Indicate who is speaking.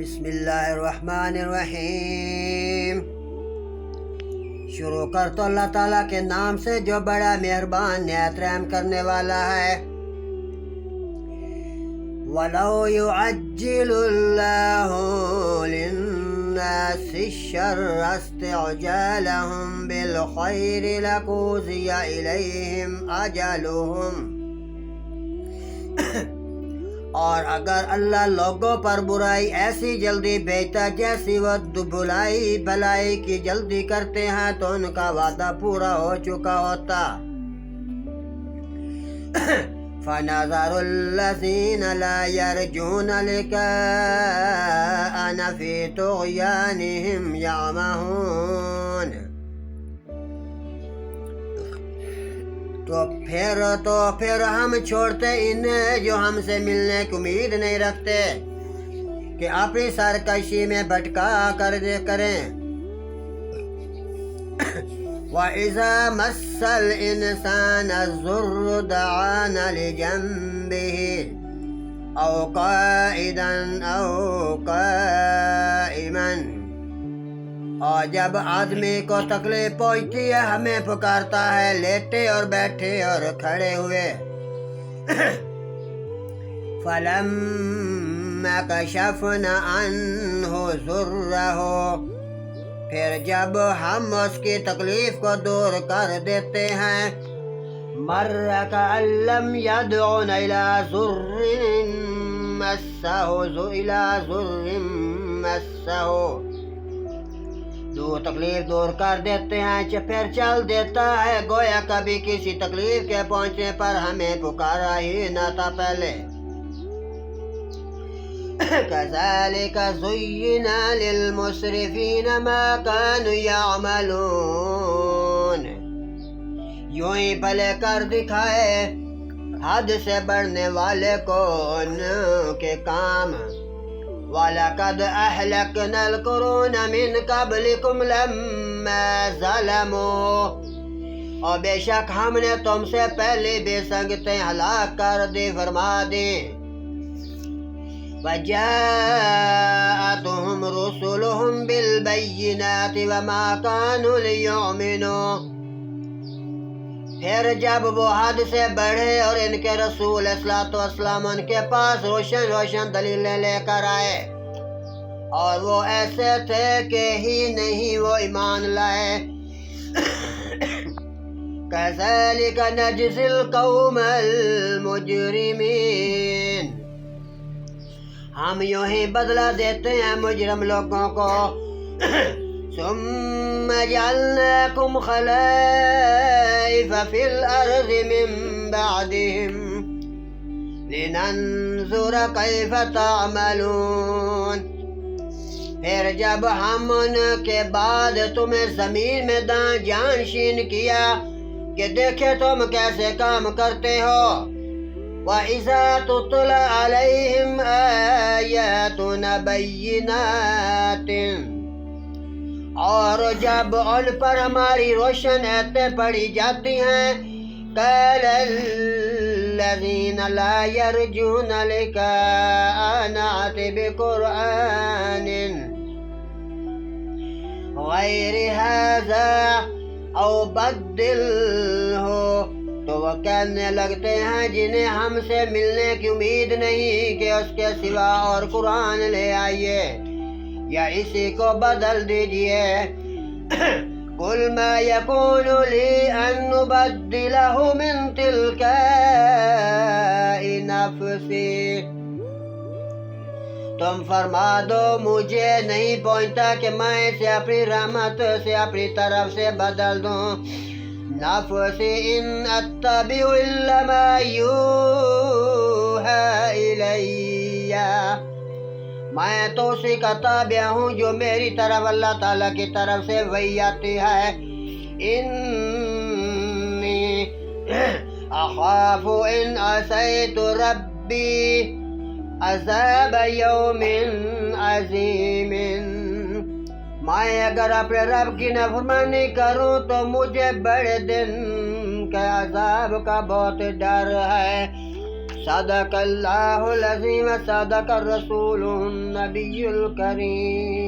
Speaker 1: بسم اللہ الرحمن الرحیم۔ شروع کر تو اللہ تعالیٰ کے نام سے جو بڑا مہربان نہایت رحم کرنے والا ہے۔ وَلَوْ يُعَجِّلُ اللَّهُ لِلنَّاسِ الشَّرَّ اسْتِعْجَالَهُم بِالْخَيْرِ لَقُضِيَ إِلَيْهِمْ أَجَلُهُمْ۔ اور اگر اللہ لوگوں پر برائی ایسی جلدی بھیجتا جیسی وہ بھلائی کی جلدی کرتے ہیں تو ان کا وعدہ پورا ہو چکا ہوتا۔ فَنَذَرُ الَّذِينَ لَا يَرْجُونَ لِقَاءَنَا فِي طُغْيَانِهِمْ يَعْمَهُونَ۔ تو پھر ہم چھوڑتے انہیں جو ہم سے ملنے کی امید نہیں رکھتے کہ اپنی سرکشی میں بھٹکا کریں۔ وَإِذَا مَسَّ الْإِنسَانَ الضُّرُّ دَعَانَا لِجَنبِهِ أَوْ قَاعِدًا أَوْ قَائِمًا۔ اور جب آدمی کو تکلیف پہنچتی ہے ہمیں پکارتا ہے لیٹے اور بیٹھے اور کھڑے ہوئے۔ فَلَمَّا كَشَفْنَا عَنْهُ ضُرَّهُ، پھر جب ہم اس کی تکلیف کو دور کر دیتے ہیں، مَرَّ كَأَن لَّمْ يَدْعُنَا إِلَى ضُرٍّ مَّسَّهُ، جو تکلیف دور کر دیتے ہیں پھر چل دیتا ہے گویا کبھی کسی تکلیف کے پہنچنے پر ہمیں پکارا ہی نہ تھا پہلے۔ كَذَلِكَ زُيِّنَ لِلْمُسْرِفِينَ مَا كَانُوا يَعْمَلُونَ، یوں ہی بھلے کر دکھائے حد سے بڑھنے والے کو ان کے کام۔ وَلَقَدْ أَهْلَكْنَا الْقُرُونَ مِنْ قَبْلِكُمْ لَمَّا ظَلَمُوا، اور بے شک ہم نے تم سے پہلے بے سنگتیں ہلاک کر دی فرما دی۔ وَجَاءَتْهُمْ رُسُلُهُمْ بِالْبَيِّنَاتِ وَمَا كَانُوا لِيُؤْمِنُوا، پھر جب وہ حد سے بڑھے اور ان کے رسول صلی وسلم ان کے پاس روشن دلیلیں لے کر آئے اور وہ ایسے تھے کہ ہی نہیں وہ ایمان لائے۔ كَذَلِكَ نَجْزِي الْقَوْمَ الْمُجْرِمِينَ، ہم یوں ہی بدلہ دیتے ہیں مجرم لوگوں کو۔ ثُمَّ جَعَلْنَاكُمْ خَلَائِفَ فِي الْأَرْضِ مِن بَعْدِهِمْ لِنَنظُرَ كَيْفَ تَعْمَلُونَ، پھر جب ہم ان کے بعد تمہیں زمین میں جانشین کیا کہ دیکھے تم کیسے کام کرتے ہو۔ وَإِذَا تُتْلَىٰ عَلَيْهِمْ آيَاتُنَا بَيِّنَاتٍ، اور جب ان پر ہماری روشن آیتیں پڑھی جاتی ہیں، قَالَ الَّذِينَ لَا يَرْجُونَ لِقَاءَنَا ائْتِ بِقُرْآنٍ غَيْرِ هَٰذَا أَوْ بَدِّلْهُ، تو وہ کہنے لگتے ہیں جنہیں ہم سے ملنے کی امید نہیں کہ اس کے سوا اور قرآن لے آئیے یا اسی کو بدل دیجئے۔ قُلْ مَا يَكُونُ لِي أَن أُبَدِّلَهُ مِن تِلْقَاءِ نَفْسِي، تم فرما دو مجھے نہیں پہنچتا کہ میں اسے اپنی رحمت سے اپنی طرف سے بدل دوں۔ نَفْسِي إِنْ أَتَّبِعُ إِلَّا مَا يُوحَىٰ إِلَيَّ، میں تو اسی کا تابع ہوں جو میری طرف اللہ تعالیٰ کی طرف سے وحی آتی ہے۔ انی اخاف ان عصیت ربی عذاب یوم عظیم، میں اگر اپنے رب کی نافرمانی کروں تو مجھے بڑے دن کے عذاب کا بہت ڈر ہے۔ صدق اللہ العظیم صدق الرسول النبی الکریم.